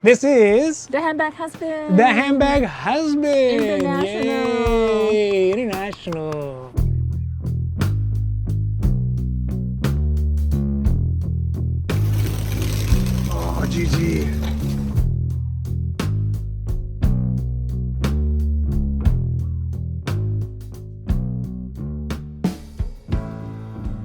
This is The Handbag Husband. the Handbag Husband. International. Yay, international. Oh, GG.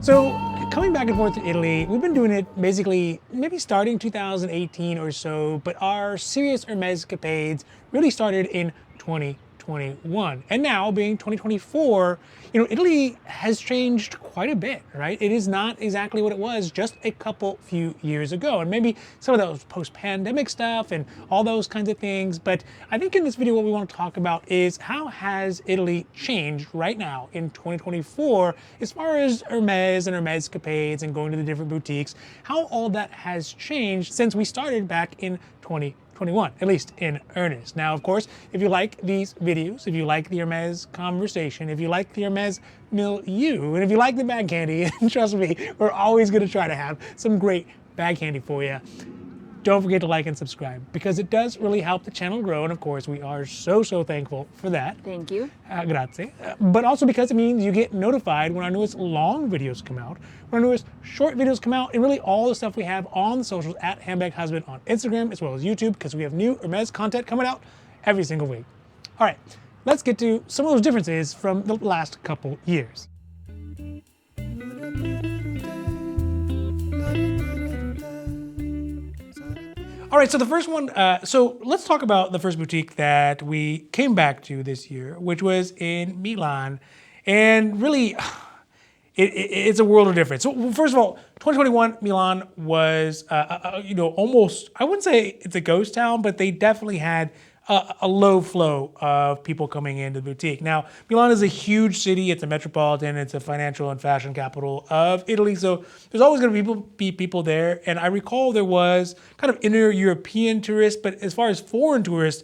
So, coming back and forth to Italy, we've been doing it basically maybe starting 2018 or so, but our serious Hermèscapades really started in 2021. And now, being 2024, Italy has changed quite a bit, right? It is not exactly what it was just a few years ago. And maybe some of those post-pandemic stuff and all those kinds of things. But I think in this video, what we want to talk about is how has Italy changed right now in 2024 as far as Hermes and Hermèscapades and going to the different boutiques, how all that has changed since we started back in 2021, at least in earnest. Now, of course, if you like these videos, if you like the Hermes conversation, if you like the Hermes milieu, and if you like the bag candy, and trust me, we're always going to try to have some great bag candy for you. Don't forget to like and subscribe because it does really help the channel grow. And of course, we are so thankful for that. Thank you. Grazie. But also because it means you get notified when our newest long videos come out, when our newest short videos come out, and really all the stuff we have on the socials at Handbag Husband on Instagram as well as YouTube, because we have new Hermes content coming out every single week. All right, let's get to some of those differences from the last couple years. All right, so the first one, so let's talk about the first boutique that we came back to this year, which was in Milan. And really, it's a world of difference. So first of all, 2021 Milan was, almost, I wouldn't say it's a ghost town, but they definitely had a low flow of people coming into the boutique. Now, Milan is a huge city. It's a metropolitan. It's a financial and fashion capital of Italy. So there's always going to be people there. And I recall there was kind of inner European tourists, but as far as foreign tourists,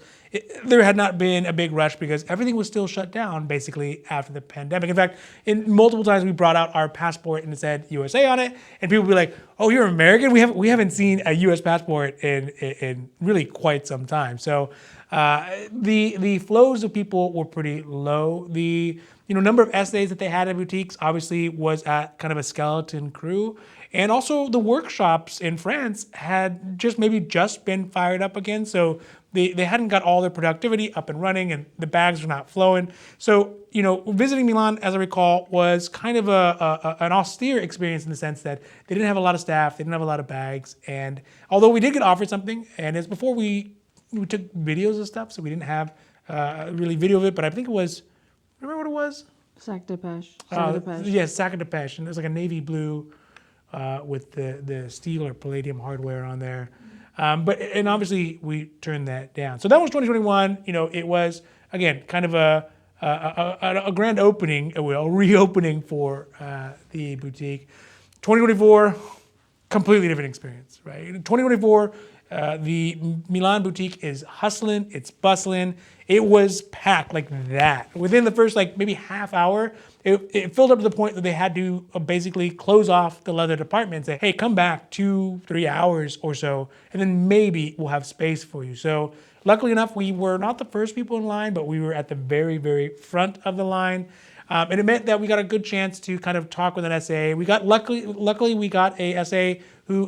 there had not been a big rush because everything was still shut down basically after the pandemic. In fact, in multiple times we brought out our passport and it said USA on it, and people would be like, "Oh, you're American? We haven't seen a US passport in really quite some time." So the flows of people were pretty low. The number of essays that they had at boutiques obviously was at kind of a skeleton crew. And also the workshops in France had just been fired up again. So they hadn't got all their productivity up and running and the bags were not flowing. So, visiting Milan, as I recall, was kind of an austere experience in the sense that they didn't have a lot of staff, they didn't have a lot of bags. And although we did get offered something, and it's before we took videos of stuff, so we didn't have really video of it, but I think it was, remember what it was? Sac de pêche. Yes, sac de pêche. And it was like a navy blue with the steel or palladium hardware on there. But obviously we turned that down. So that was 2021. It was, again, kind of a grand opening, a reopening for the boutique. 2024, completely different experience, right? 2024, the Milan boutique is hustling, it's bustling. It was packed like that. Within the first maybe half hour, it filled up to the point that they had to basically close off the leather department and say, hey, come back 2-3 hours or so, and then maybe we'll have space for you. So luckily enough, we were not the first people in line, but we were at the very, very front of the line. And it meant that we got a good chance to kind of talk with an SA. We got luckily we got a SA who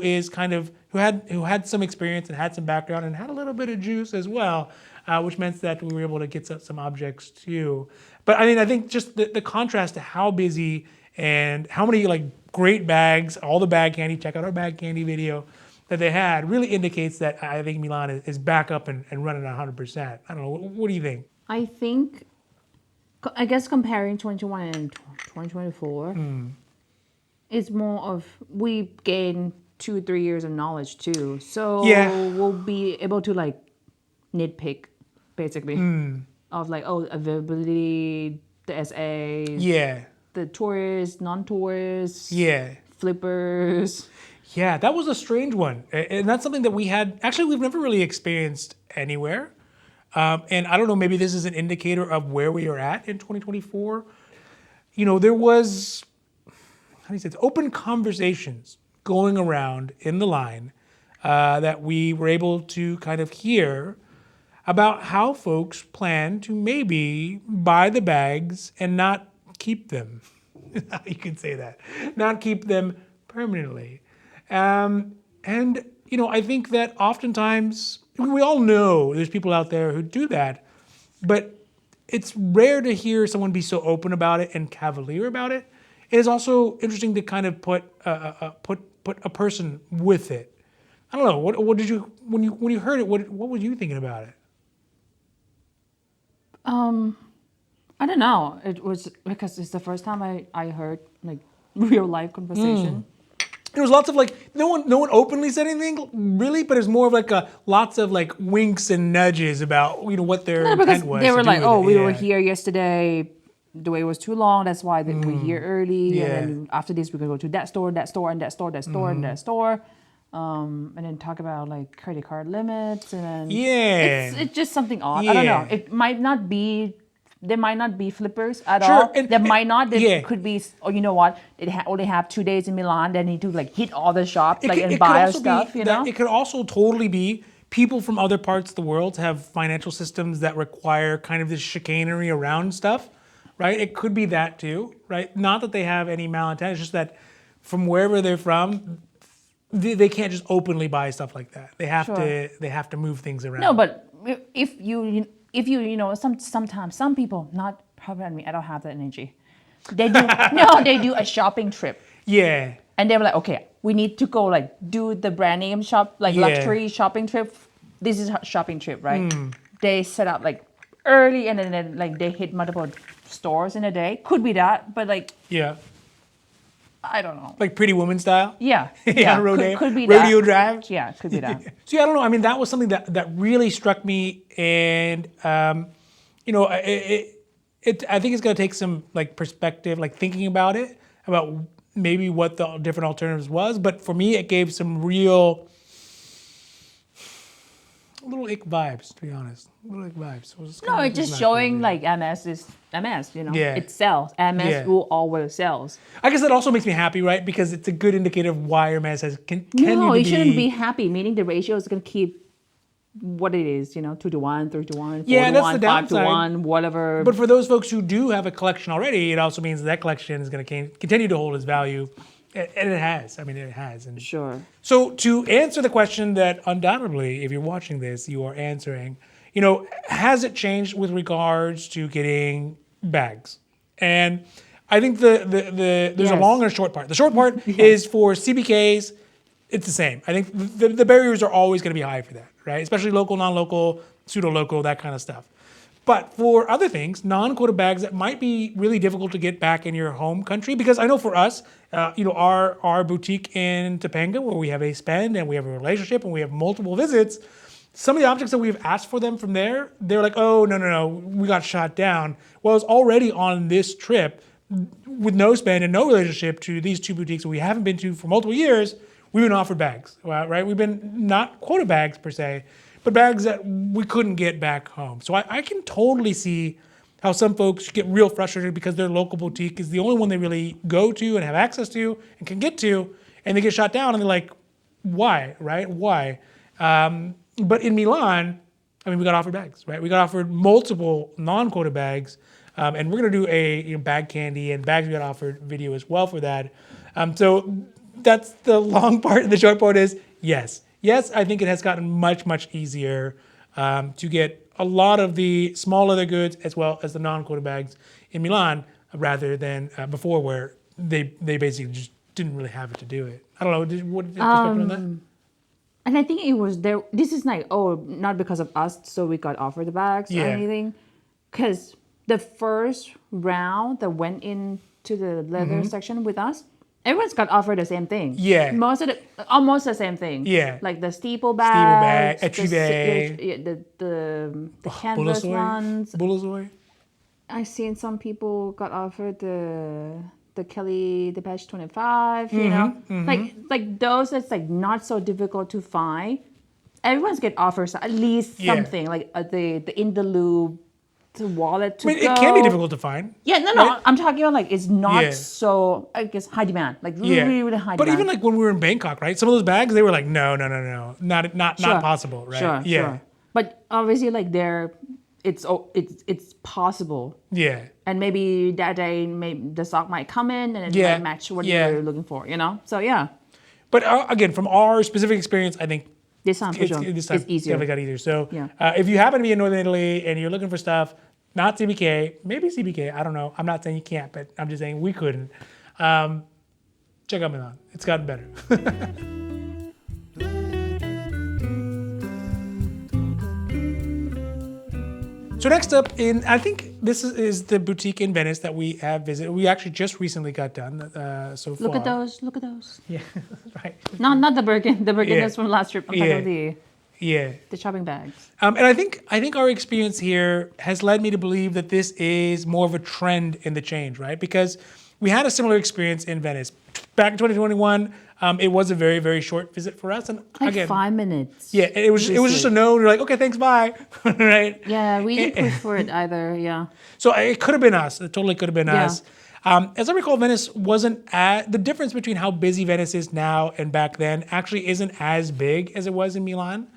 had some experience and had some background and had a little bit of juice as well, which meant that we were able to get some objects too. But I think just the contrast to how busy and how many great bags, all the bag candy, check out our bag candy video, that they had really indicates that I think Milan is back up and running at 100%. I don't know. What do you think? I guess comparing 2021 and 2024, it's more of we gain 2-3 years of knowledge too. So we'll be able to nitpick basically of availability, the SAs, the tourists, non-tourists, flippers. Yeah, that was a strange one. And that's something that we've never really experienced anywhere. And I don't know, maybe this is an indicator of where we are at in 2024. There was, open conversations going around in the line that we were able to kind of hear about how folks plan to maybe buy the bags and not keep them. You could say that. Not keep them permanently. And, I think that oftentimes, we all know there's people out there who do that, but it's rare to hear someone be so open about it and cavalier about it. It is also interesting to kind of put a person with it. I don't know. What did you when you heard it? What were you thinking about it? I don't know. It was because it's the first time I heard like real life conversation. There was lots of no one openly said anything really, but it's more of lots of winks and nudges about what their intent was. They were like, "Oh, we were Yeah. here yesterday. The wait was too long. That's why we're here early. Yeah. And then after this, we're gonna go to that store, and that store, and that store." And then talk about like credit card limits, and then it's just something odd. I don't know. It might not be. There might not be flippers at all. And, there might not. There could be. Or you know what? They only have 2 days in Milan. They need to hit all the shops and buy our stuff. It could also totally be people from other parts of the world have financial systems that require kind of this chicanery around stuff, right? It could be that too, right? Not that they have any malintent. It's just that from wherever they're from, they can't just openly buy stuff like that. They have to move things around. No, but if you sometimes some people, not probably me, I don't have that energy. They do they do a shopping trip. Yeah. And they were like, okay, we need to go do the brand name shop, luxury shopping trip. This is a shopping trip, right? They set up early and then they hit multiple stores in a day. Could be that, but yeah. I don't know. Like Pretty Woman style? Yeah. Could be Rodeo that. Drive? Yeah, could be that. So I don't know. I mean, that was something that really struck me, and I think it's going to take some perspective, thinking about it, about maybe what the different alternatives was. But for me, it gave some real little ick vibes, to be honest. Little ick vibes. It's just showing Hermès is Hermès, Yeah. It sells. Hermès will always sells. I guess that also makes me happy, right? Because it's a good indicator of why Hermès has continued No, to you shouldn't be happy, meaning the ratio is going to keep what it is, 2-1, 3-1, 4-1, that's the downside. 5-1, whatever. But for those folks who do have a collection already, it also means that collection is going to continue to hold its value. And it has. I mean, it has. And sure. So to answer the question that undoubtedly, if you're watching this, you are answering, has it changed with regards to getting bags? And I think there's a long and a short part. The short part is for CBKs, it's the same. I think the barriers are always going to be high for that, right? Especially local, non-local, pseudo-local, that kind of stuff. But for other things, non-quota bags that might be really difficult to get back in your home country, because I know for us, our boutique in Topanga, where we have a spend and we have a relationship and we have multiple visits, some of the objects that we've asked for them from there, they're like, oh, no, we got shot down. Well, it's already on this trip with no spend and no relationship to these two boutiques that we haven't been to for multiple years. We've been offered bags, right? We've been not quota bags per se, but bags that we couldn't get back home. So I can totally see how some folks get real frustrated because their local boutique is the only one they really go to and have access to and can get to, and they get shot down and they're like, why, right? Why? But in Milan, we got offered bags, right? We got offered multiple non-quota bags, and we're gonna do a bag candy and bags we got offered video as well for that. So that's the long part, and the short part is yes. Yes, I think it has gotten much, much easier to get a lot of the small leather goods as well as the non-quota bags in Milan rather than before, where they basically just didn't really have it to do it. I don't know. What is your perspective on that? And I think it was there. This is not because of us, so we got offered the bags or anything. Because the first round that went into the leather section with us, everyone's got offered the same thing. Yeah. Almost the same thing. Yeah. Like the steeple bag, the canvas ones. Bullozoy. I've seen some people got offered the Kelly Depeche 25, you know? Like those that's not so difficult to find. Everyone's get offers at least something, like the in the loop the wallet to I mean, go. it can be difficult to find. Yeah, no. right? I'm talking about like it's not Yeah. so I guess high demand, like really, Yeah. really, really high But demand. even like when we were in Bangkok, right? Some of those bags, they were like, no, not possible, right? Sure, Yeah. sure. But obviously, like it's possible, Yeah. and maybe that day, the stock might come in and it Yeah, might match what yeah. you're looking for, you know. So yeah, But again, from our specific experience, I think this time for sure, this time it's easier. definitely got easier. So Yeah. if you happen to be in Northern Italy and you're looking for stuff, not CBK, maybe CBK, I don't know. I'm not saying you can't, but I'm just saying we couldn't. Check out Milan. It's gotten better. So next up, I think this is the boutique in Venice that we have visited. We actually just recently got done so far. Look at those. Look at those. Yeah, right. No, not the Birkin. The Birkin Yeah. is from last trip. I'm talking about Yeah. the shopping bags. And I think our experience here has led me to believe that this is more of a trend in the change, right? Because we had a similar experience in Venice. Back in 2021, it was a very, very short visit for us. And Like again, 5 minutes. yeah, it was just a no. And you're like, okay, thanks, bye, right? Yeah, we didn't push for it either. Yeah. So it could have been us. It totally could have been Yeah. us. As I recall, Venice wasn't the difference between how busy Venice is now and back then actually isn't as big as it was in Milan.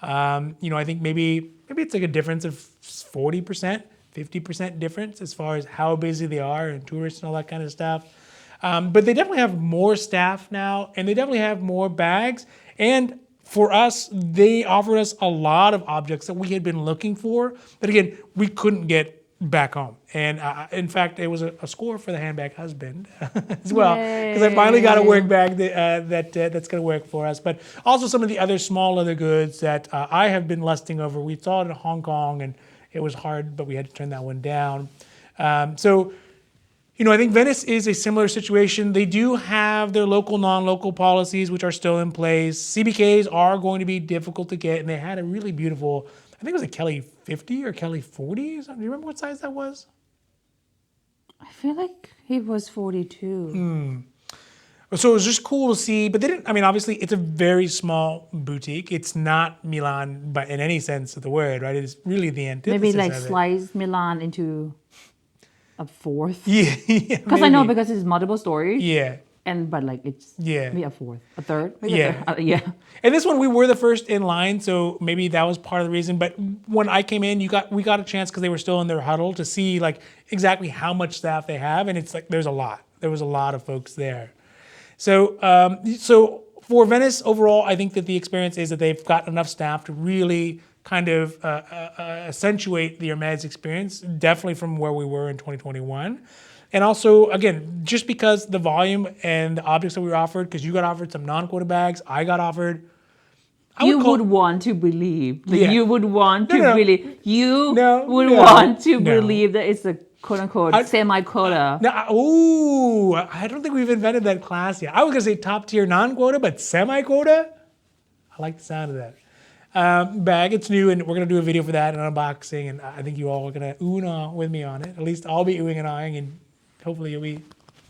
I think maybe it's like a difference of 40%, 50% difference as far as how busy they are and tourists and all that kind of stuff. But they definitely have more staff now, and they definitely have more bags. And for us, they offered us a lot of objects that we had been looking for that, again, we couldn't get back home. And in fact, it was a score for the Handbag Husband as well, because I finally got a work bag that's going to work for us. But also some of the other small leather goods that I have been lusting over. We saw it in Hong Kong, and it was hard, but we had to turn that one down. I think Venice is a similar situation. They do have their local, non-local policies, which are still in place. CBKs are going to be difficult to get, and they had a really beautiful, I think it was a Kelly 50 or Kelly 40. Do you remember what size that was? I feel like it was 42. So it was just cool to see, but they didn't, obviously it's a very small boutique. It's not Milan, but in any sense of the word, right? It's really the antithesis Maybe like of it. slice Milan into a fourth. Yeah. Because I know because it's multiple stories. Yeah. But like it's Yeah. maybe a fourth, a third. Maybe Yeah. A third. Yeah. And this one, we were the first in line, so maybe that was part of the reason. But when I came in, we got a chance because they were still in their huddle to see like exactly how much staff they have, and it's like there's a lot. There was a lot of folks there. So for Venice overall, I think that the experience is that they've got enough staff to really kind of accentuate the Hermes experience, definitely from where we were in 2021. And also, again, just because the volume and the objects that we were offered, because you got offered some non-quota bags, I got offered. You would want to believe. That Yeah. You would want to No. believe. You No, would no, want to no. believe that it's a quote-unquote semi-quota. I don't think we've invented that class yet. I was gonna say top tier non-quota, but semi-quota. I like the sound of that. Bag, it's new, and we're gonna do a video for that, an unboxing, and I think you all are gonna ooh and ah with me on it. At least I'll be oohing and ahhing, and hopefully you'll be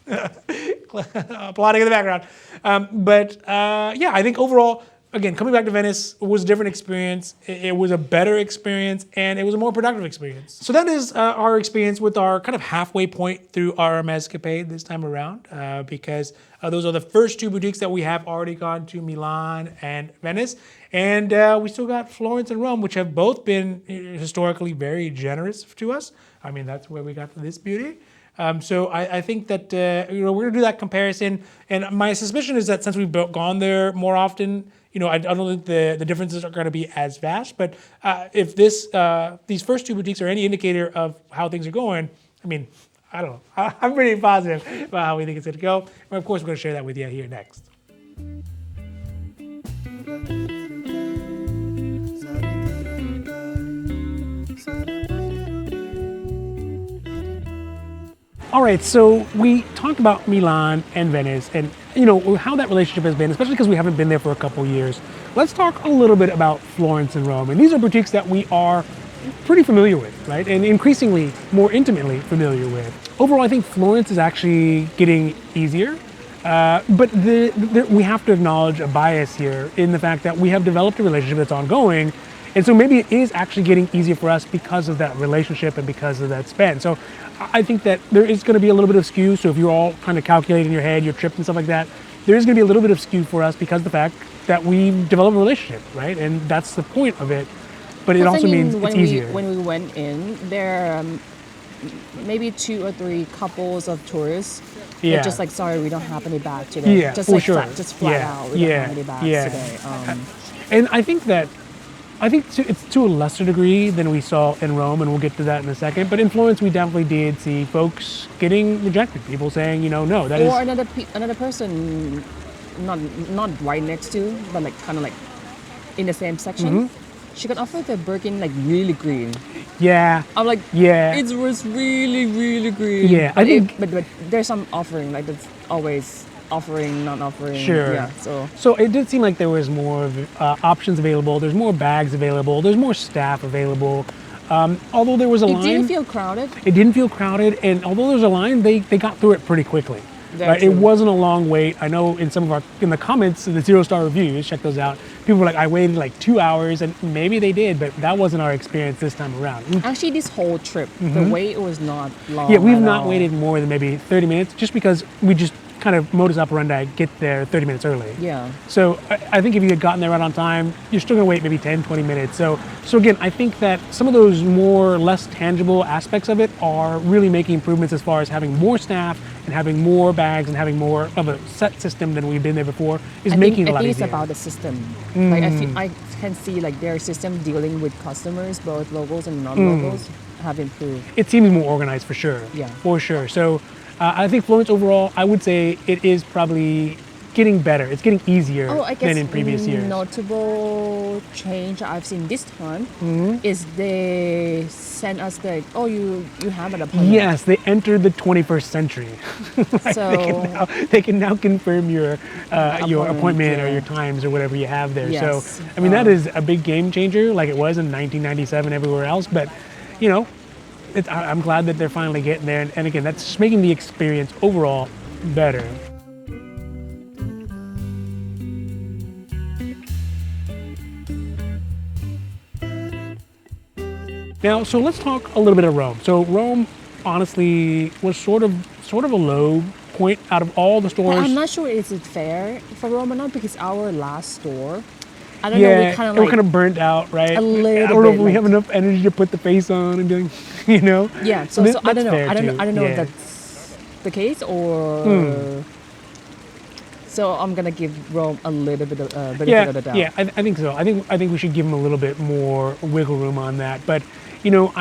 applauding in the background. I think overall, again, coming back to Venice was a different experience. It was a better experience, and it was a more productive experience. So that is our experience with our kind of halfway point through our Hermèscapade this time around, because those are the first two boutiques that we have already gone to, Milan and Venice. And we still got Florence and Rome, which have both been historically very generous to us. That's where we got this beauty. So I think that we're going to do that comparison. And my suspicion is that since we've gone there more often, I don't think the differences are going to be as vast. But if these first two boutiques are any indicator of how things are going, I don't know. I'm pretty positive about how we think it's going to go. And of course, we're going to share that with you here next. All right, so we talked about Milan and Venice and, how that relationship has been, especially because we haven't been there for a couple years. Let's talk a little bit about Florence and Rome. And these are boutiques that we are pretty familiar with, right? And increasingly more intimately familiar with. Overall, I think Florence is actually getting easier. But we have to acknowledge a bias here in the fact that we have developed a relationship that's ongoing. And so maybe it is actually getting easier for us because of that relationship and because of that spend. So I think that there is going to be a little bit of skew. So if you're all kind of calculating in your head, your trip and stuff like that, there is going to be a little bit of skew for us because of the fact that we develop a relationship, right? And that's the point of it. But it also means it's easier. When we went in, there maybe 2 or 3 couples of tourists. Yeah. They're just like, sorry, we don't have any bag today. Yeah, just for like sure. flat out, we don't have any bags today. And I think it's to a lesser degree than we saw in Rome, and we'll get to that in a second. But in Florence, we definitely did see folks getting rejected. People saying, you know, no, that is. Or another person, not right next to, but like kind of like in the same section. She got offered the Birkin like really green. Yeah. I'm like, yeah, it was really, really green. Yeah, but I think. But there's some offering, like there's always offering, not offering. Sure. Yeah. So it did seem like there was more options available. There's more bags available. There's more staff available. Although there was a line. It didn't feel crowded. It didn't feel crowded, and although there was a line, they got through it pretty quickly. Right? It wasn't a long wait. I know in the comments, in the 0-star reviews, check those out. People were like, I waited like 2 hours, and maybe they did, but that wasn't our experience this time around. Actually, this whole trip, the wait was not long. Yeah, we've not waited more than maybe 30 minutes, just because we just kind of modus operandi get there 30 minutes early. Yeah. So I think if you had gotten there right on time, you're still gonna wait maybe 10, 20 minutes. So again, I think that some of those more less tangible aspects of it are really making improvements as far as having more staff and having more bags and having more of a set system than we've been there before is making it a lot I think easier. it's about the system. Like I can see like their system dealing with customers, both locals and non-locals, have improved. It seems more organized for sure. Yeah. For sure. So I think Florence overall, I would say it is probably getting better. It's getting easier than in previous years. Notable change I've seen this time is they sent us the, you have an appointment. Yes, they entered the 21st century. Like So they can now confirm your appointment or your times or whatever you have there. Yes. So I mean that is a big game changer, like it was in 1997 everywhere else. But you know, I'm glad that they're finally getting there, and again, that's just making the experience overall better. Now, so let's talk a little bit of Rome. So Rome, honestly, was sort of a low point out of all the stores. But I'm not sure is it fair for Rome or not, because our last store, I don't know, we kind we're kind of burnt out, right? a little I don't know bit, if we have enough energy to put the face on and be like, you know? Yeah, so I don't know. I don't know if that's the case or. So I'm gonna give Rome a little bit of benefit of the doubt. Yeah, I think so. I think we should give them a little bit more wiggle room on that. But you know,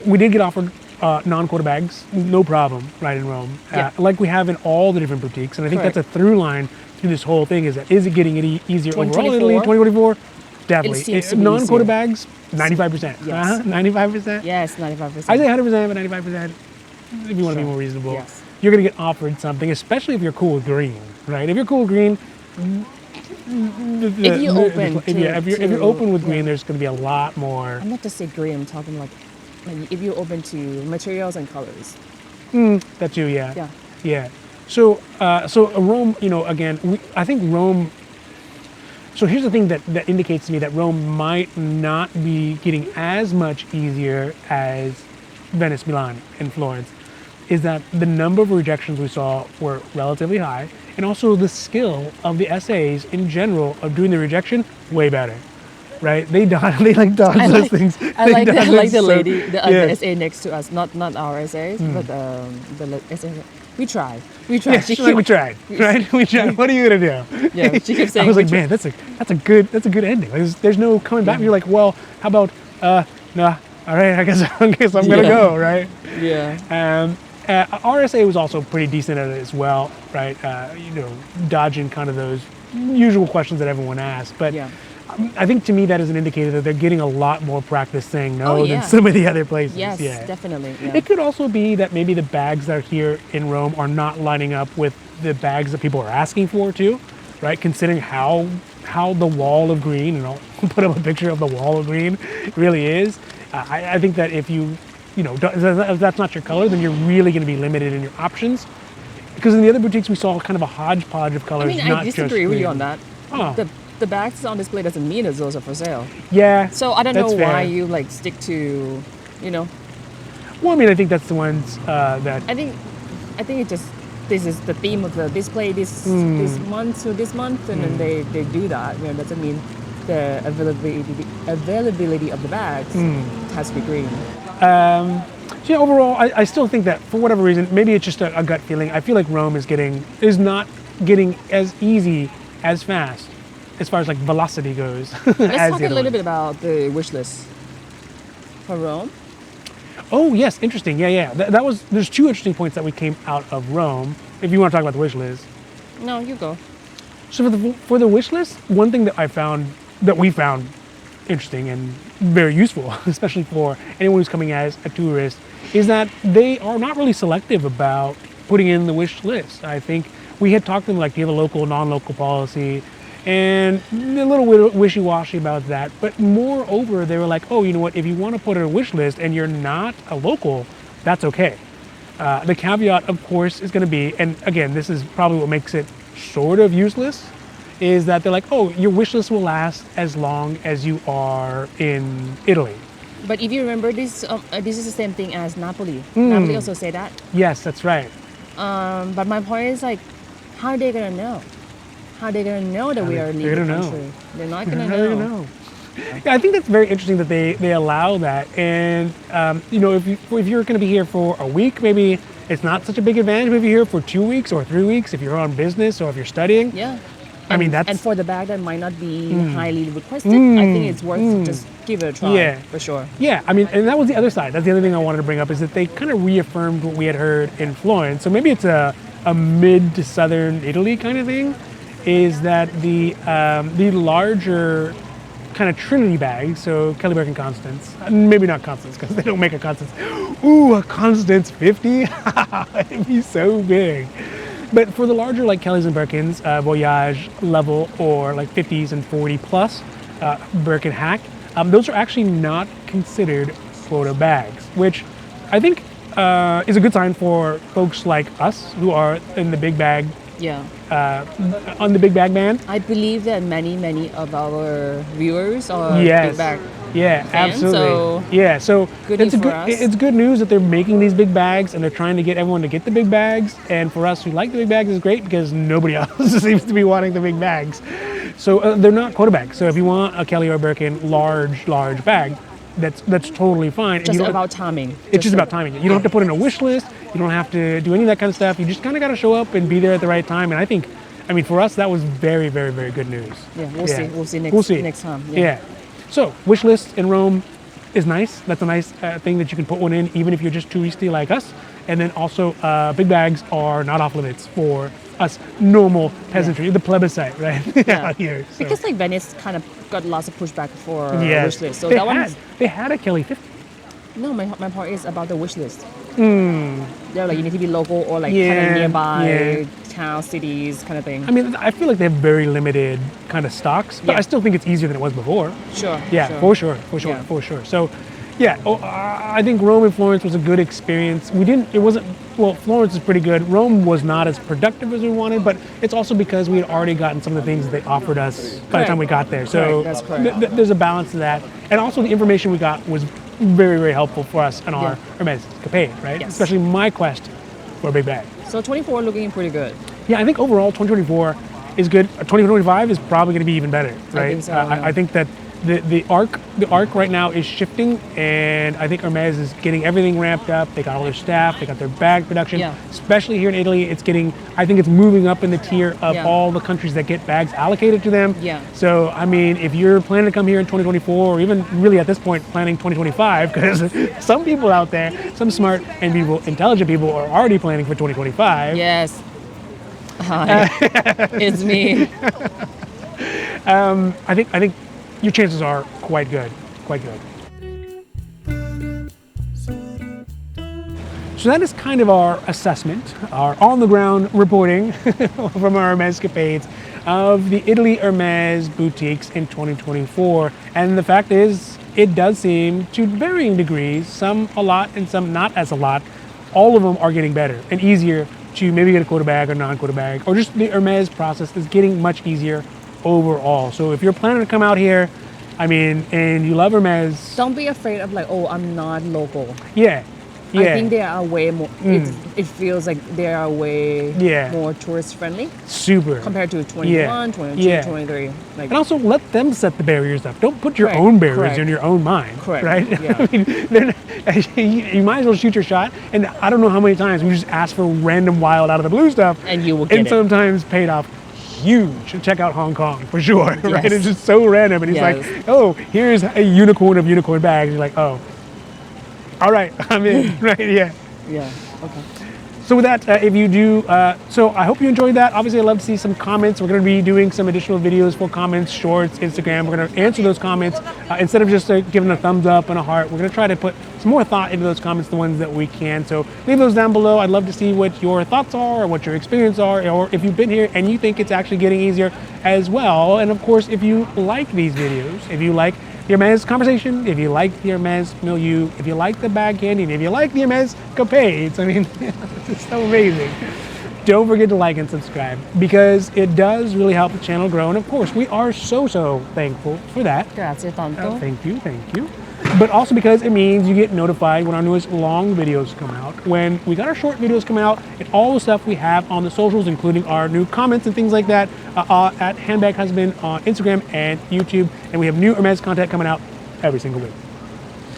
we did get offered non-quarter bags, no problem, right in Rome, like we have in all the different boutiques. And I think that's a through line through this whole thing is it getting any easier overall in Italy? 2024, definitely. Non-quarter bags, 95%. Yes. 95%. Yes, 95%. I say 100%, but 95%. If you want to be more reasonable, Yes. you're going to get offered something, especially if you're cool with green, right? If you're cool with green, if you're open with green, there's going to be a lot more. I'm not just say green. I'm talking like if you're open to materials and colors. That too, yeah. Yeah. Yeah. So Rome, you know, again, I think Rome. So here's the thing that indicates to me that Rome might not be getting as much easier as Venice, Milan, and Florence, is that the number of rejections we saw were relatively high, and also the skill of the SAs in general of doing the rejection way better, right? They dodge those things. I like the lady, the SA next to us, not our SAs, but the SA. We tried. Yeah, she's like, we tried, right? We tried. What are you gonna do? Yeah, she kept saying. I was like, man, that's a good ending. There's no coming back. You're like, well, how about nah? All right, I guess I'm gonna go, right? Yeah. RSA was also pretty decent at it as well, right? You know, dodging kind of those usual questions that everyone asks. But I think to me that is an indicator that they're getting a lot more practice saying no than some of the other places. Yes, definitely. Yeah. It could also be that maybe the bags that are here in Rome are not lining up with the bags that people are asking for too, right? Considering how the wall of green, and I'll put up a picture of the wall of green, really is. I think that if if that's not your color, then you're really going to be limited in your options. Because in the other boutiques, we saw kind of a hodgepodge of colors. I mean, I disagree with you on that. Oh. the bags on display doesn't mean that those are for sale. Yeah. So I don't that's know fair. why you like stick to, you know. Well, I mean, I think that's the ones that. I think it just this is the theme of the display this month to this month, and then they do that. You know, doesn't mean the availability of the bags has to be green. So yeah, overall, I still think that for whatever reason, maybe it's just a gut feeling. I feel like Rome is not getting as easy as fast as far as like velocity goes. Let's talk a little bit about the wish list for Rome. Oh yes, interesting. Yeah. That was. There's two interesting points that we came out of Rome. If you want to talk about the wish list. No, you go. So for the wish list, one thing that we found interesting and very useful, especially for anyone who's coming as a tourist, is that they are not really selective about putting in the wish list. I think we had talked to them like, do you have a local, non-local policy? And a little wishy-washy about that. But moreover, they were like, oh, you know what? If you want to put in a wish list and you're not a local, that's okay. The caveat, of course, is going to be, and again, this is probably what makes it sort of useless, is that they're like, oh, your wish list will last as long as you are in Italy. But if you remember, this is the same thing as Napoli. Napoli also say that. Yes, that's right. But my point is like, how are they gonna know? How are they gonna know that we are a legal country? They're not gonna know. Yeah, I think that's very interesting that they allow that. And you know, if you're going to be here for a week, maybe it's not such a big advantage. Maybe you're here for 2 weeks or 3 weeks if you're on business or if you're studying. Yeah. I mean, that's... And for the bag that might not be highly requested, I think it's worth to just give it a try, for sure. Yeah, I mean, and that was the other side. That's the other thing I wanted to bring up, is that they kind of reaffirmed what we had heard in Florence. So maybe it's a mid to southern Italy kind of thing, is that the larger kind of Trinity bags, so Kelly Birkin Constance, maybe not Constance because they don't make a Constance. Ooh, a Constance 50? It'd be so big. But for the larger like Kellys and Birkins, Voyage level, or like 50s and 40 plus Birkin hack, those are actually not considered quota bags, which I think is a good sign for folks like us who are in the big bag. Yeah. On the big bag band. I believe that many of our viewers are big bag. Yeah, fans, absolutely. So it's good news that they're making these big bags and they're trying to get everyone to get the big bags. And for us who like the big bags, it's great because nobody else seems to be wanting the big bags. So they're not quota bags. So if you want a Kelly or Birkin large bag, that's totally fine. Just about timing. It's just about timing. You don't have to put in a wish list. You don't have to do any of that kind of stuff. You just kind of got to show up and be there at the right time. And I mean, for us, that was very, very, very good news. Yeah, we'll see next time. Yeah. So wish list in Rome is nice. That's a nice thing that you can put one in, even if you're just touristy like us. And then also, big bags are not off limits for us normal peasantry, the plebiscite, right? Out here. So. Because like Venice kind of got lots of pushback for wish list. So they had a Kelly 50. No, my point is about the wish list. They're like, you need to be local or like kind of nearby town, cities kind of thing. I mean, I feel like they have very limited kind of stocks, but I still think it's easier than it was before. Sure. Yeah, for sure. So, I think Rome and Florence was a good experience. Florence is pretty good. Rome was not as productive as we wanted, but it's also because we had already gotten some of the things that they offered us by the time we got there. So that's correct. There's a balance to that. And also the information we got was very, very helpful for us in our Hermèscapades, right? Yes. Especially my quest for a big bag. So 24 looking pretty good. Yeah, I think overall 2024 is good. 2025 is probably going to be even better, right? I think so. I think that the arc right now is shifting, and I think Hermes is getting everything ramped up. They got all their staff, they got their bag production. Especially here in Italy, I think it's moving up in the tier of all the countries that get bags allocated to them. So I mean, if you're planning to come here in 2024, or even really at this point planning 2025, because some people out there, some smart and intelligent people are already planning for 2025. Yes. Hi, it's me. I think your chances are quite good. So that is kind of our assessment, our on-the-ground reporting from our Hermèscapades of the Italy Hermes boutiques in 2024. And the fact is, it does seem, to varying degrees, some a lot and some not as a lot, all of them are getting better and easier to maybe get a quota bag or non-quota bag, or just the Hermes process is getting much easier overall. So if you're planning to come out here, I mean, and you love Hermes, Don't be afraid of like, oh, I'm not local. yeah. I think they are way more. It feels like they are way more tourist friendly super compared to 21, 22, 23. Like, and also let them set the barriers up. Don't put your Correct, own barriers correct. in your own mind. Correct, Right? yeah. I mean, you might as well shoot your shot. And I don't know how many times we just ask for random wild out of the blue stuff, And you will get and it. sometimes paid off huge. Check out Hong Kong for sure. Right? Yes. It's just so random. And he's Yes. like, oh, here's a unicorn of unicorn bags. You're like, oh, all right, I'm in. Right? Yeah. yeah. Okay. So with that, if you do, so I hope you enjoyed that. Obviously, I'd love to see some comments. We're going to be doing some additional videos for comments, shorts, Instagram. We're going to answer those comments. Instead of just giving a thumbs up and a heart, we're going to try to put some more thought into those comments, the ones that we can. So leave those down below. I'd love to see what your thoughts are or what your experience are, or if you've been here and you think it's actually getting easier as well. And of course, if you like these videos, if you like the Hermes conversation, if you like the Hermes milieu, if you like the bag candy, and if you like the Hermèscapades, I mean, it's so amazing. Don't forget to like and subscribe because it does really help the channel grow. And of course, we are so thankful for that. Grazie tanto. Thank you. But also because it means you get notified when our newest long videos come out, when we got our short videos come out, and all the stuff we have on the socials, including our new comments and things like that, at Handbag Husband on Instagram and YouTube. And we have new Hermes content coming out every single week.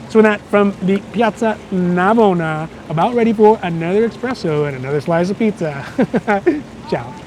So with that, from the Piazza Navona, about ready for another espresso and another slice of pizza. Ciao.